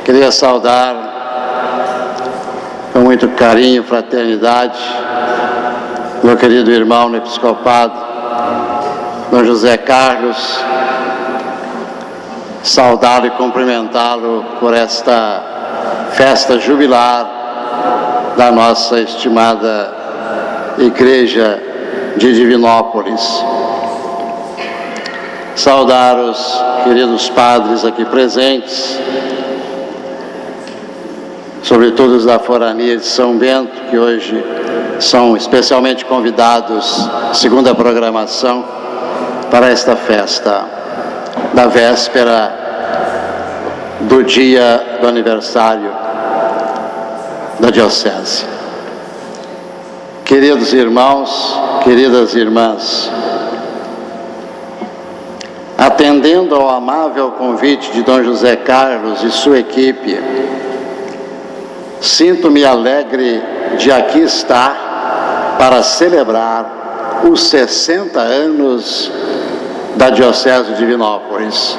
Queria saudar com muito carinho, fraternidade, meu querido irmão no episcopado, Dom José Carlos, saudá-lo e cumprimentá-lo por esta festa jubilar da nossa estimada Igreja de Divinópolis. Saudar os queridos padres aqui presentes, sobretudo os da Forania de São Bento, que hoje são especialmente convidados, segundo a programação, para esta festa da véspera do dia do aniversário da Diocese. Queridos irmãos, queridas irmãs, atendendo ao amável convite de Dom José Carlos e sua equipe, sinto-me alegre de aqui estar para celebrar os 60 anos da Diocese de Divinópolis.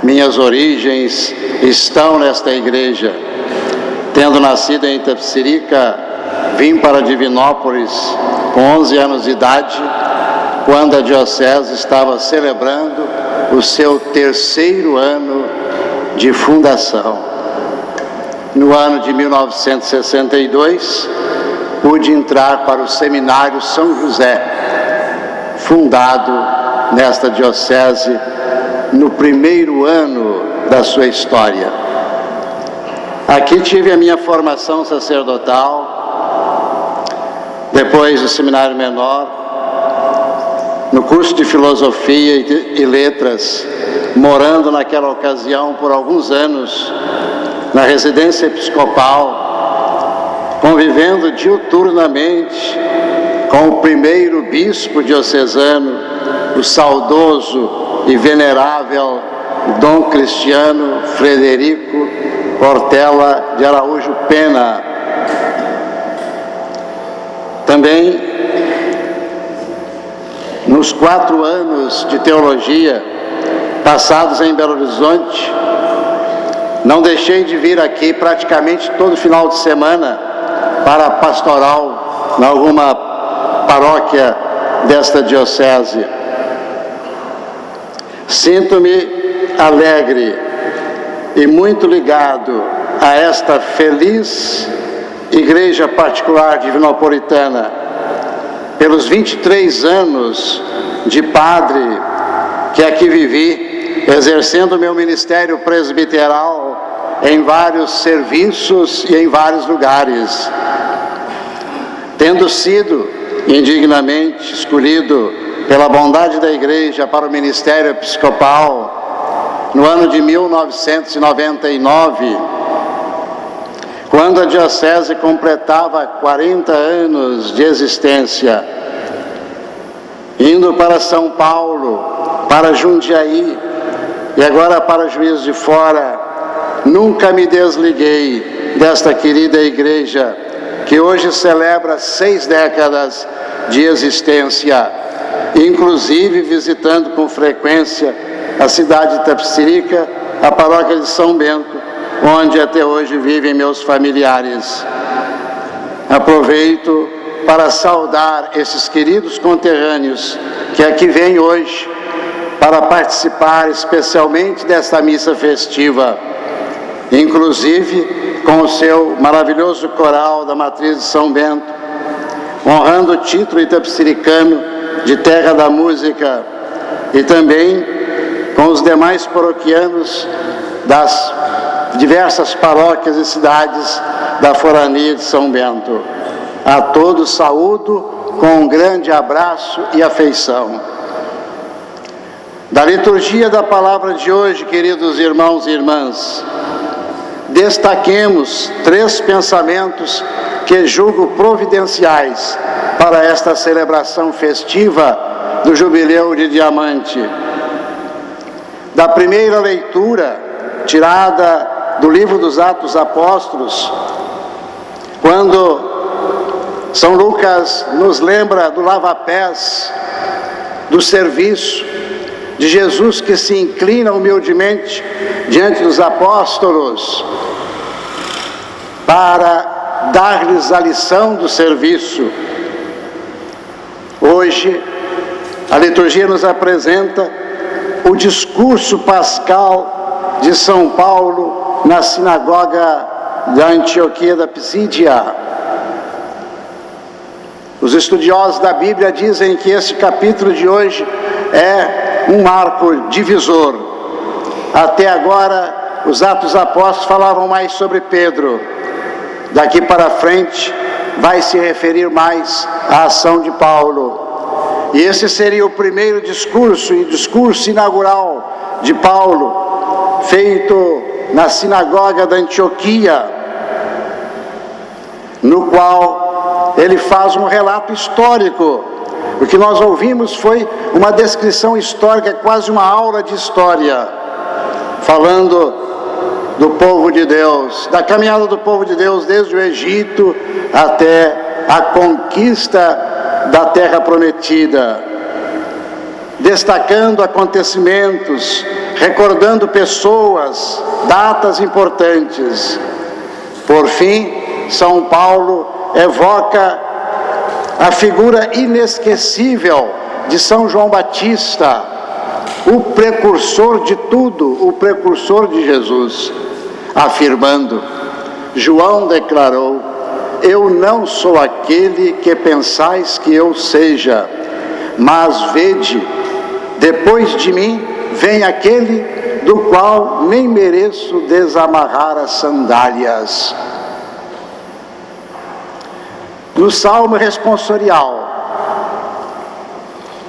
Minhas origens estão nesta igreja. Tendo nascido em Itapecerica, vim para Divinópolis com 11 anos de idade, quando a Diocese estava celebrando o seu 3º ano de fundação. No ano de 1962, pude entrar para o Seminário São José, fundado nesta Diocese no 1º ano da sua história. Aqui tive a minha formação sacerdotal, depois do Seminário Menor, no curso de Filosofia e Letras, morando naquela ocasião por alguns anos na residência episcopal, convivendo diuturnamente com o primeiro bispo diocesano, o saudoso e venerável Dom Cristiano Frederico Portela de Araújo Pena. Também, nos 4 anos de teologia passados em Belo Horizonte, não deixei de vir aqui praticamente todo final de semana para a pastoral em alguma paróquia desta diocese. Sinto-me alegre e muito ligado a esta feliz igreja particular divinopolitana, pelos 23 anos de padre que aqui vivi, exercendo o meu ministério presbiteral em vários serviços e em vários lugares, tendo sido indignamente escolhido pela bondade da Igreja para o ministério episcopal no ano de 1999, quando a Diocese completava 40 anos de existência, indo para São Paulo, para Jundiaí e agora para Juiz de Fora, nunca me desliguei desta querida igreja, que hoje celebra 6 décadas de existência, inclusive visitando com frequência a cidade de Itapecerica, a paróquia de São Bento, onde até hoje vivem meus familiares. Aproveito para saudar esses queridos conterrâneos que aqui vêm hoje para participar especialmente desta missa festiva, inclusive com o seu maravilhoso coral da Matriz de São Bento, honrando o título itapecericano de Terra da Música, e também com os demais paroquianos das diversas paróquias e cidades da Forania de São Bento. A todos saúdo com um grande abraço e afeição. Da liturgia da palavra de hoje, queridos irmãos e irmãs, destaquemos 3 pensamentos que julgo providenciais para esta celebração festiva do Jubileu de Diamante. Da primeira leitura, tirada do livro dos Atos Apóstolos, quando São Lucas nos lembra do lava-pés, do serviço, de Jesus que se inclina humildemente diante dos apóstolos para dar-lhes a lição do serviço. Hoje, a liturgia nos apresenta o discurso pascal de São Paulo na sinagoga da Antioquia da Pisídia. Os estudiosos da Bíblia dizem que esse capítulo de hoje é um marco divisor. Até agora, os Atos Apóstolos falavam mais sobre Pedro. Daqui para frente, vai se referir mais à ação de Paulo. E esse seria o primeiro discurso, e discurso inaugural de Paulo, feito na sinagoga da Antioquia, no qual ele faz um relato histórico. O que nós ouvimos foi uma descrição histórica, quase uma aula de história, falando do povo de Deus, da caminhada do povo de Deus desde o Egito até a conquista da terra prometida, destacando acontecimentos, recordando pessoas, datas importantes. Por fim, São Paulo evoca a figura inesquecível de São João Batista, o precursor de tudo, o precursor de Jesus, afirmando: João declarou: eu não sou aquele que pensais que eu seja, mas vede, depois de mim vem aquele do qual nem mereço desamarrar as sandálias. No Salmo responsorial,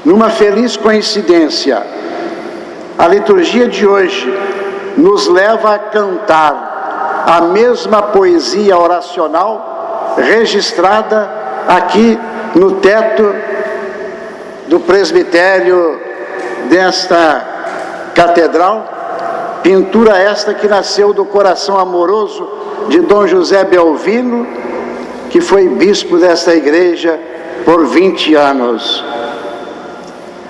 numa feliz coincidência, a liturgia de hoje nos leva a cantar a mesma poesia oracional registrada aqui no teto do presbitério desta catedral, pintura esta que nasceu do coração amoroso de Dom José Belvino, que foi bispo desta igreja por 20 anos.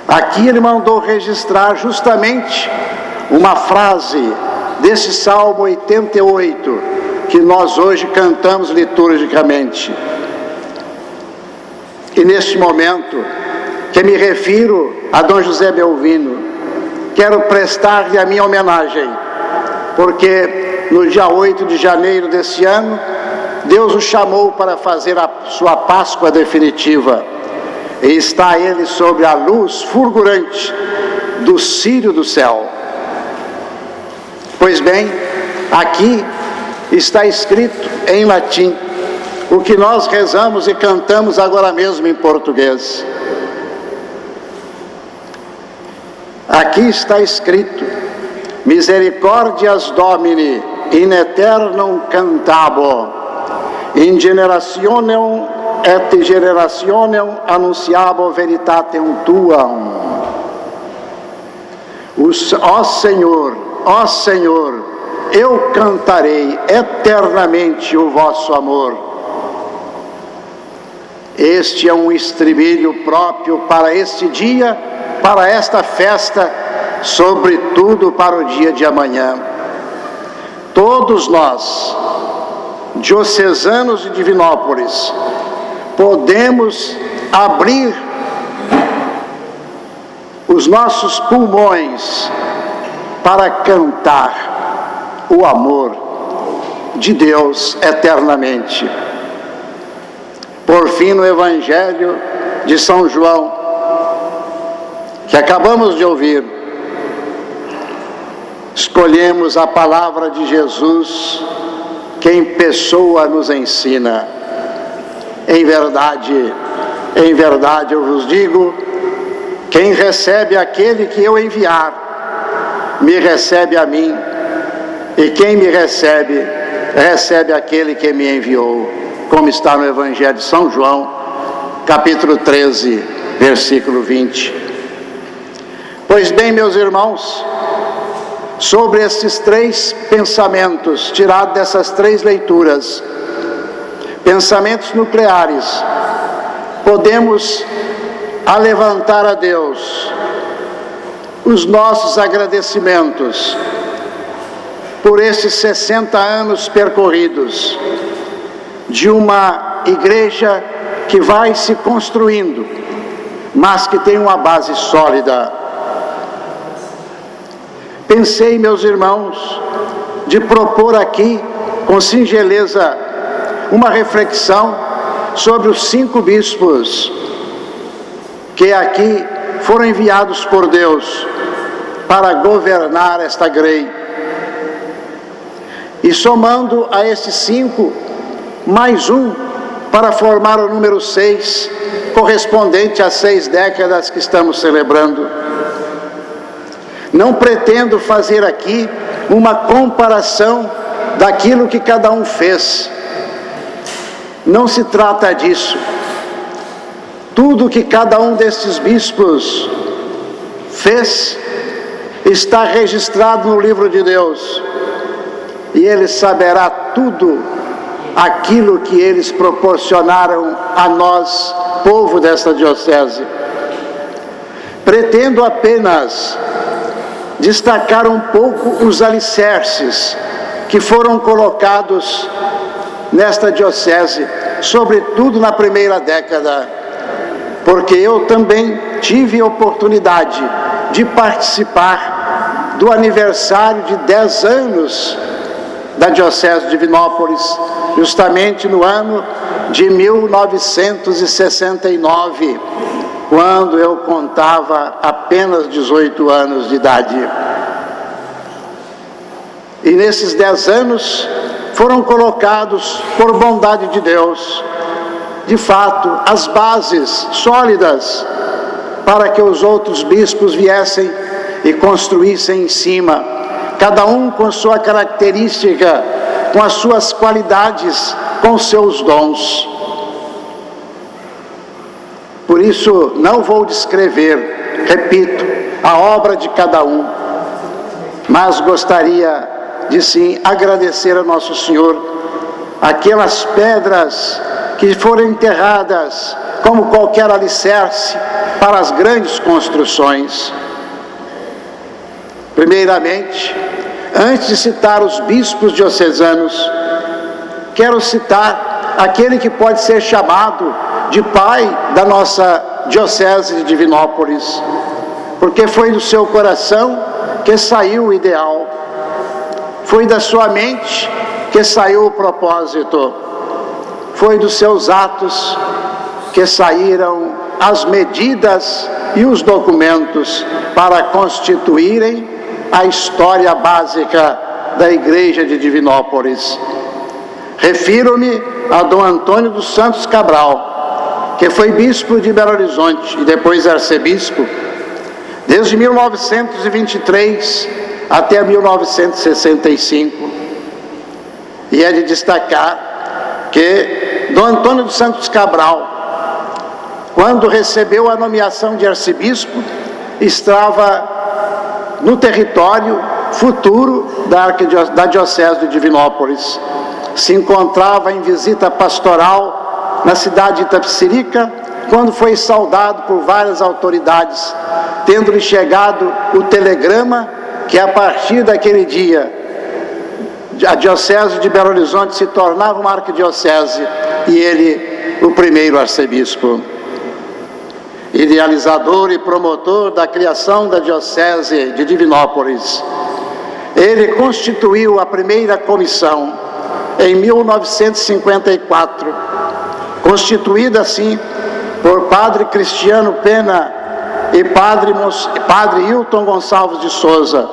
Aqui ele mandou registrar justamente uma frase desse Salmo 88, que nós hoje cantamos liturgicamente. E neste momento, que me refiro a Dom José Belvino, quero prestar-lhe a minha homenagem, porque no dia 8 de janeiro desse ano, Deus o chamou para fazer a sua Páscoa definitiva, e está ele sobre a luz fulgurante do círio do céu. Pois bem, aqui está escrito em latim o que nós rezamos e cantamos agora mesmo em português. Aqui está escrito: Misericordias Domini in aeternum cantabo, in generationem et generationem annunciabo veritatem tuam. Ó Senhor, eu cantarei eternamente o vosso amor. Este é um estribilho próprio para este dia, para esta festa, sobretudo para o dia de amanhã. Todos nós, diocesanos de Divinópolis, podemos abrir os nossos pulmões para cantar o amor de Deus eternamente. Por fim, no Evangelho de São João, que acabamos de ouvir, escolhemos a palavra de Jesus, que em pessoa nos ensina: em verdade eu vos digo, quem recebe aquele que eu enviar, me recebe a mim, e quem me recebe, recebe aquele que me enviou, como está no Evangelho de São João, capítulo 13, versículo 20. Pois bem, meus irmãos, sobre esses três pensamentos, tirados dessas três leituras, pensamentos nucleares, podemos alevantar a Deus os nossos agradecimentos por esses 60 anos percorridos de uma igreja que vai se construindo, mas que tem uma base sólida. Pensei, meus irmãos, de propor aqui, com singeleza, uma reflexão sobre os 5 bispos que aqui foram enviados por Deus para governar esta grei. E somando a esses 5, mais um para formar o número 6, correspondente às 6 décadas que estamos celebrando. Não pretendo fazer aqui uma comparação daquilo que cada um fez. Não se trata disso. Tudo que cada um destes bispos fez está registrado no livro de Deus. E ele saberá tudo aquilo que eles proporcionaram a nós, povo desta diocese. Pretendo apenas destacar um pouco os alicerces que foram colocados nesta diocese, sobretudo na primeira década, porque eu também tive a oportunidade de participar do aniversário de 10 anos da Diocese de Divinópolis, justamente no ano de 1969, quando eu contava apenas 18 anos de idade. E nesses 10 anos foram colocados, por bondade de Deus, de fato, as bases sólidas para que os outros bispos viessem e construíssem em cima, cada um com sua característica, com as suas qualidades, com seus dons. Por isso, não vou descrever, repito, a obra de cada um, mas gostaria de sim agradecer a Nosso Senhor aquelas pedras que foram enterradas como qualquer alicerce para as grandes construções. Primeiramente, antes de citar os bispos diocesanos, quero citar aquele que pode ser chamado de pai da nossa diocese de Divinópolis, porque foi do seu coração que saiu o ideal, foi da sua mente que saiu o propósito, foi dos seus atos que saíram as medidas e os documentos para constituírem a história básica da Igreja de Divinópolis. Refiro-me a Dom Antônio dos Santos Cabral, que foi bispo de Belo Horizonte e depois arcebispo, desde 1923 até 1965. E é de destacar que Dom Antônio dos Santos Cabral, quando recebeu a nomeação de arcebispo, estava no território futuro da Diocese de Divinópolis. Se encontrava em visita pastoral na cidade de Itapecerica, quando foi saudado por várias autoridades, tendo-lhe chegado o telegrama que a partir daquele dia a Diocese de Belo Horizonte se tornava uma arquidiocese e ele o primeiro arcebispo. Idealizador e promotor da criação da Diocese de Divinópolis, ele constituiu a primeira comissão em 1954, constituída assim por Padre Cristiano Pena e Padre Hilton Gonçalves de Souza,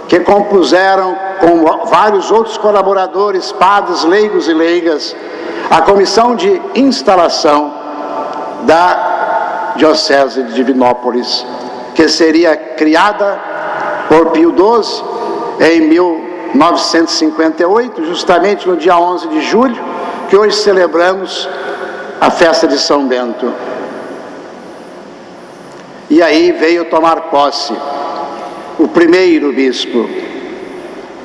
que compuseram com vários outros colaboradores, padres, leigos e leigas, a comissão de instalação da Diocese de Divinópolis, que seria criada por Pio XII em 1958, justamente no dia 11 de julho, que hoje celebramos a festa de São Bento. E aí veio tomar posse o primeiro bispo,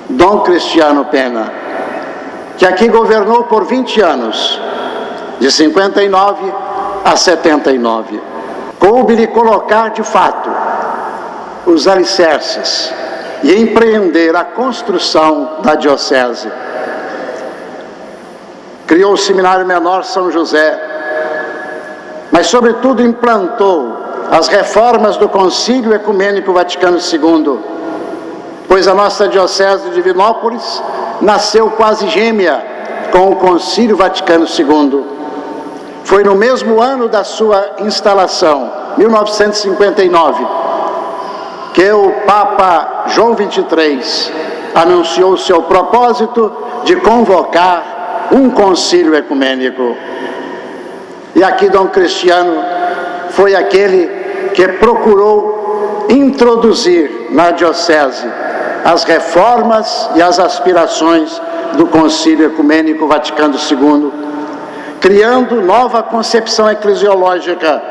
Dom Cristiano Pena, que aqui governou por 20 anos, de 59 a 79. Coube-lhe colocar, de fato, os alicerces e empreender a construção da diocese. Criou o Seminário Menor São José, mas sobretudo implantou as reformas do Concílio Ecumênico Vaticano II, pois a nossa diocese de Divinópolis nasceu quase gêmea com o Concílio Vaticano II. Foi no mesmo ano da sua instalação, 1959, que o Papa João XXIII anunciou seu propósito de convocar um concílio ecumênico. E aqui Dom Cristiano foi aquele que procurou introduzir na diocese as reformas e as aspirações do Concílio Ecumênico Vaticano II, criando nova concepção eclesiológica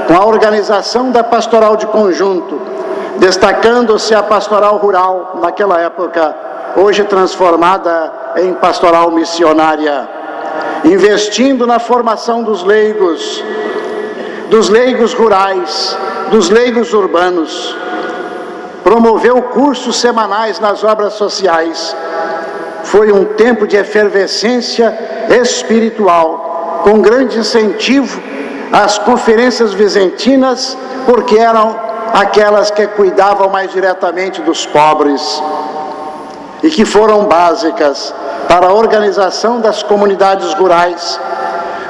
com a organização da pastoral de conjunto, destacando-se a pastoral rural naquela época, hoje transformada em pastoral missionária, investindo na formação dos leigos rurais, dos leigos urbanos. Promoveu cursos semanais nas obras sociais. Foi um tempo de efervescência espiritual, com grande incentivo às conferências vicentinas, porque eram aquelas que cuidavam mais diretamente dos pobres e que foram básicas para a organização das comunidades rurais.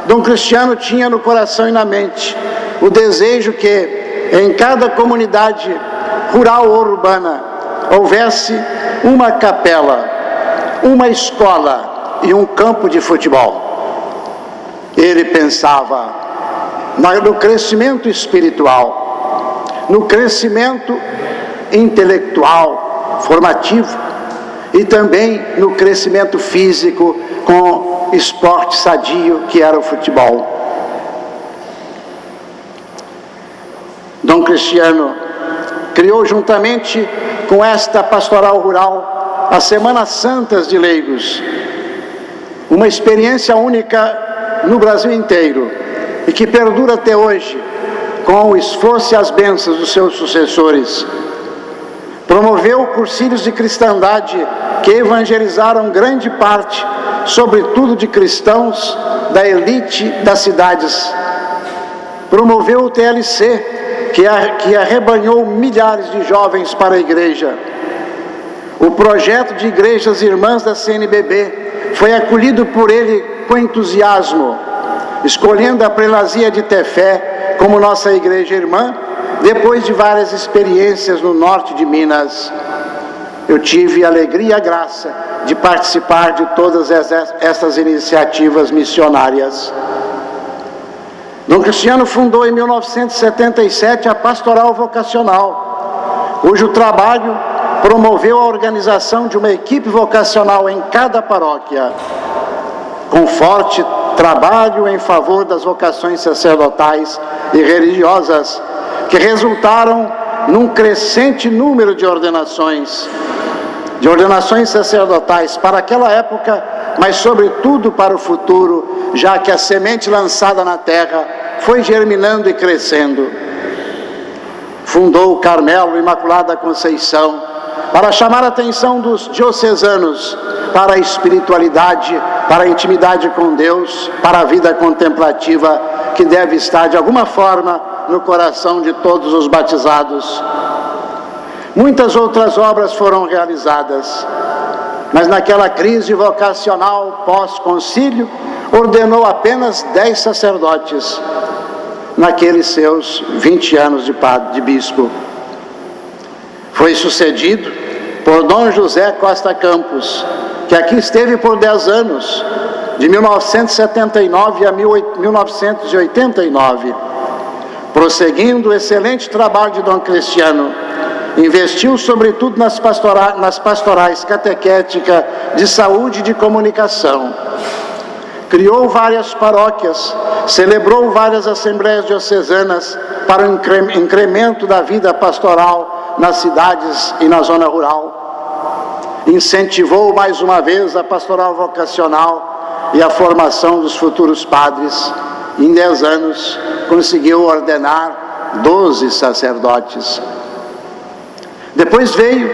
Dom Cristiano tinha no coração e na mente o desejo que em cada comunidade rural ou urbana houvesse uma capela, uma escola e um campo de futebol. Ele pensava no crescimento espiritual, no crescimento intelectual, formativo, e também no crescimento físico com esporte sadio que era o futebol. Dom Cristiano criou juntamente com esta pastoral rural as Semanas Santas de Leigos, uma experiência única no Brasil inteiro e que perdura até hoje com o esforço e as bênçãos dos seus sucessores. Promoveu cursilhos de cristandade que evangelizaram grande parte, sobretudo de cristãos da elite das cidades. Promoveu o TLC, que arrebanhou milhares de jovens para a igreja. O projeto de igrejas irmãs da CNBB foi acolhido por ele com entusiasmo, escolhendo a prelazia de Tefé como nossa igreja irmã, depois de várias experiências no norte de Minas. Eu tive a alegria e a graça de participar de todas essas iniciativas missionárias. Dom Cristiano fundou em 1977 a Pastoral Vocacional, cujo trabalho promoveu a organização de uma equipe vocacional em cada paróquia, com forte trabalho em favor das vocações sacerdotais e religiosas, que resultaram num crescente número de ordenações sacerdotais para aquela época, mas sobretudo para o futuro, já que a semente lançada na terra foi germinando e crescendo. Fundou o Carmelo Imaculada Conceição para chamar a atenção dos diocesanos para a espiritualidade, para a intimidade com Deus, para a vida contemplativa que deve estar de alguma forma no coração de todos os batizados. Muitas outras obras foram realizadas, mas naquela crise vocacional pós-concílio, ordenou apenas 10 sacerdotes, naqueles seus 20 anos de bispo. Foi sucedido por Dom José Costa Campos, que aqui esteve por 10 anos, de 1979 a 1989, prosseguindo o excelente trabalho de Dom Cristiano. Investiu sobretudo nas pastorais catequética, de saúde e de comunicação. Criou várias paróquias, celebrou várias assembleias diocesanas para o incremento da vida pastoral nas cidades e na zona rural. Incentivou mais uma vez a pastoral vocacional e a formação dos futuros padres. Em 10 anos conseguiu ordenar 12 sacerdotes. Depois veio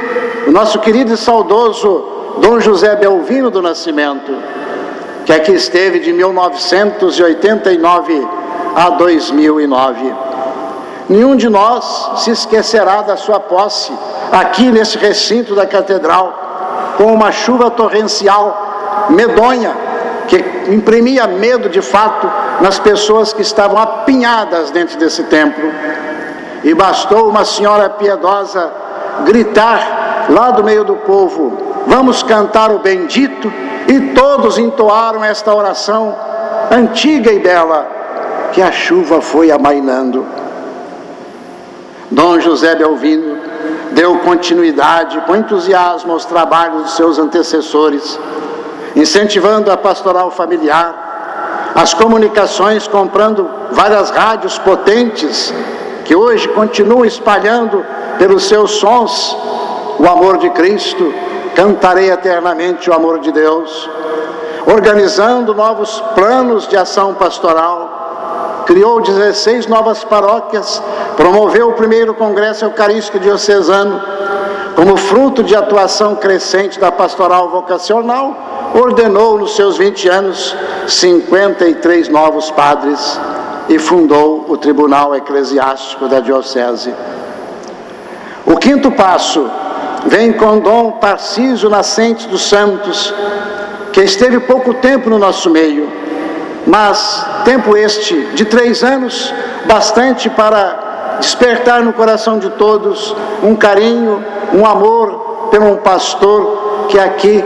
o nosso querido e saudoso Dom José Belvino do Nascimento, que aqui esteve de 1989 a 2009. Nenhum de nós se esquecerá da sua posse aqui nesse recinto da catedral, com uma chuva torrencial medonha, que imprimia medo de fato nas pessoas que estavam apinhadas dentro desse templo. E bastou uma senhora piedosa gritar lá do meio do povo: vamos cantar o bendito, e todos entoaram esta oração antiga e bela, que a chuva foi amainando. Dom José Belvino deu continuidade com entusiasmo aos trabalhos de seus antecessores, incentivando a pastoral familiar, as comunicações, comprando várias rádios potentes, que hoje continuam espalhando pelos seus sons o amor de Cristo, cantarei eternamente o amor de Deus, organizando novos planos de ação pastoral, criou 16 novas paróquias, promoveu o primeiro Congresso Eucarístico Diocesano, como fruto de atuação crescente da pastoral vocacional, ordenou nos seus 20 anos 53 novos padres e fundou o Tribunal Eclesiástico da Diocese. O quinto passo vem com Dom Tarcísio Nascentes dos Santos, que esteve pouco tempo no nosso meio, mas tempo este de 3 anos, bastante para despertar no coração de todos um carinho, um amor pelo um pastor que aqui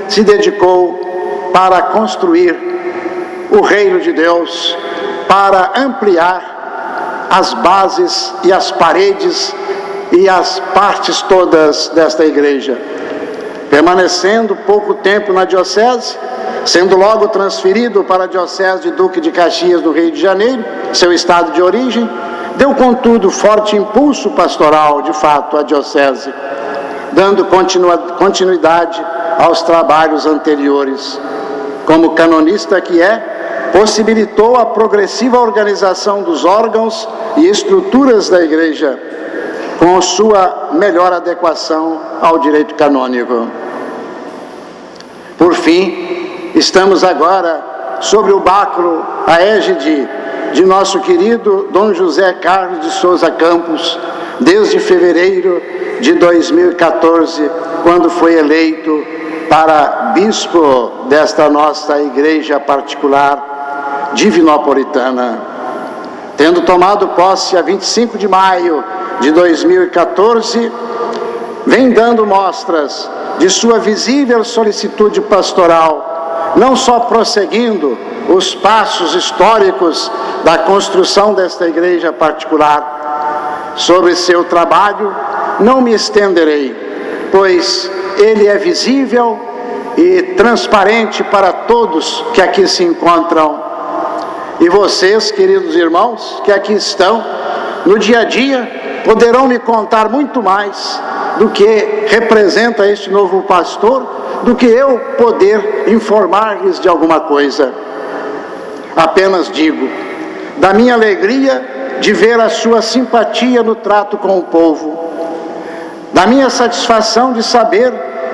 se dedicou para construir o reino de Deus, para ampliar as bases e as paredes e as partes todas desta igreja. Permanecendo pouco tempo na diocese, sendo logo transferido para a diocese de Duque de Caxias, no Rio de Janeiro, seu estado de origem, deu contudo forte impulso pastoral, de fato, à diocese, dando continuidade aos trabalhos anteriores. Como canonista que é, possibilitou a progressiva organização dos órgãos e estruturas da igreja, com sua melhor adequação ao direito canônico. Por fim, estamos agora sobre o báculo, a égide de nosso querido Dom José Carlos de Souza Campos, desde fevereiro de 2014, quando foi eleito para bispo desta nossa igreja particular divinopolitana. Tendo tomado posse a 25 de maio de 2014, vem dando mostras de sua visível solicitude pastoral, não só prosseguindo os passos históricos da construção desta igreja particular. Sobre seu trabalho não me estenderei, pois ele é visível e transparente para todos que aqui se encontram. E vocês, queridos irmãos, que aqui estão, no dia a dia, poderão me contar muito mais do que representa este novo pastor, do que eu poder informar-lhes de alguma coisa. Apenas digo, da minha alegria de ver a sua simpatia no trato com o povo, da minha satisfação de saber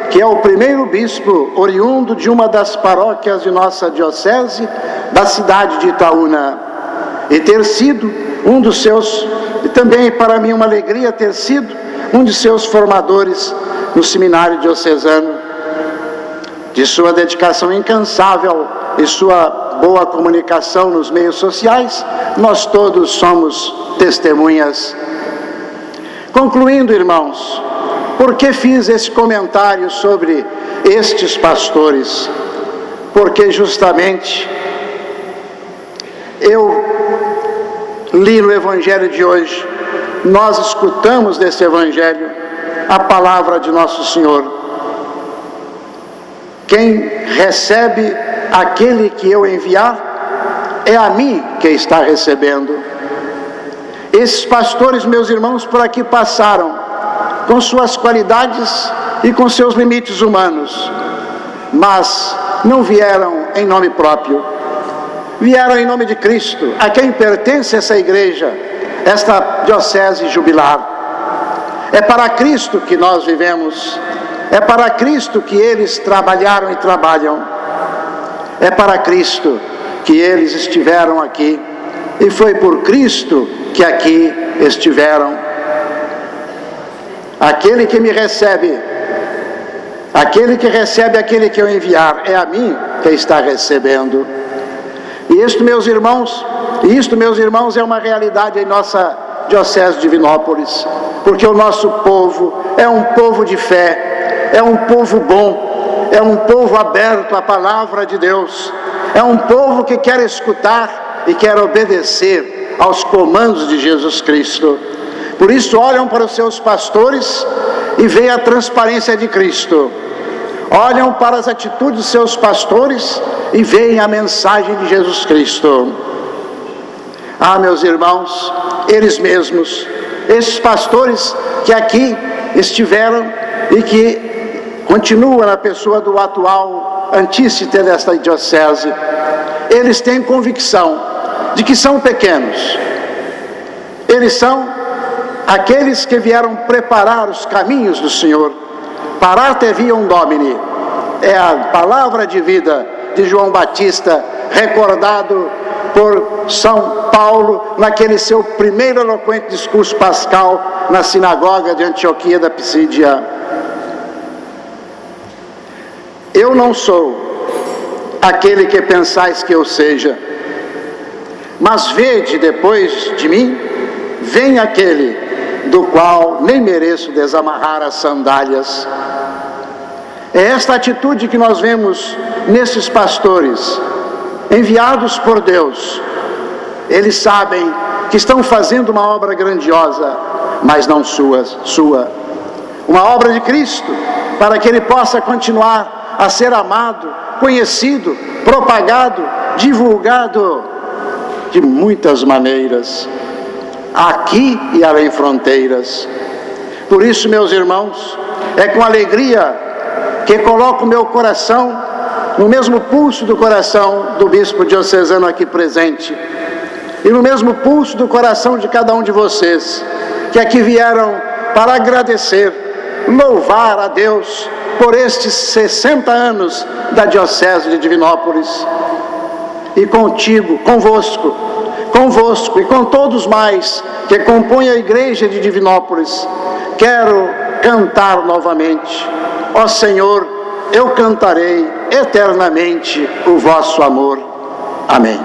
que é o primeiro bispo oriundo de uma das paróquias de nossa diocese, da cidade de Itaúna, e ter sido um dos seus, e também para mim uma alegria ter sido um de seus formadores no seminário diocesano. De sua dedicação incansável e sua boa comunicação nos meios sociais, nós todos somos testemunhas. Concluindo, irmãos, por que fiz esse comentário sobre estes pastores? Porque justamente eu li no Evangelho de hoje, nós escutamos desse Evangelho a palavra de Nosso Senhor. Quem recebe aquele que eu enviar, é a mim que está recebendo. Esses pastores, meus irmãos, por aqui passaram, com suas qualidades e com seus limites humanos, mas não vieram em nome próprio, vieram em nome de Cristo, a quem pertence essa igreja, esta diocese jubilar. É para Cristo que nós vivemos. É para Cristo que eles trabalharam e trabalham. É para Cristo que eles estiveram aqui. E foi por Cristo que aqui estiveram. Aquele que me recebe, aquele que recebe aquele que eu enviar, é a mim que está recebendo. E isto, meus irmãos, é uma realidade em nossa Diocese de Divinópolis, porque o nosso povo é um povo de fé, é um povo bom, é um povo aberto à palavra de Deus, é um povo que quer escutar e quer obedecer aos comandos de Jesus Cristo. Por isso olham para os seus pastores e veem a transparência de Cristo. Olham para as atitudes dos seus pastores e veem a mensagem de Jesus Cristo. Ah, meus irmãos, eles mesmos, esses pastores que aqui estiveram e que continuam na pessoa do atual antícite desta diocese, eles têm convicção de que são pequenos. Eles são aqueles que vieram preparar os caminhos do Senhor. Parate viam Domini, é a palavra de vida de João Batista, recordado por São Paulo naquele seu primeiro eloquente discurso pascal na sinagoga de Antioquia da Pisídia. Eu não sou aquele que pensais que eu seja, mas vede depois de mim, vem aquele do qual nem mereço desamarrar as sandálias. É esta atitude que nós vemos nesses pastores, enviados por Deus. Eles sabem que estão fazendo uma obra grandiosa, mas não sua. Uma obra de Cristo, para que Ele possa continuar a ser amado, conhecido, propagado, divulgado de muitas maneiras, aqui e além fronteiras. Por isso, meus irmãos, é com alegria que coloco o meu coração no mesmo pulso do coração do bispo diocesano aqui presente, e no mesmo pulso do coração de cada um de vocês, que aqui vieram para agradecer, louvar a Deus por estes 60 anos da Diocese de Divinópolis. E contigo, convosco e com todos mais que compõem a Igreja de Divinópolis, quero cantar novamente: ó Senhor, eu cantarei eternamente o vosso amor. Amém.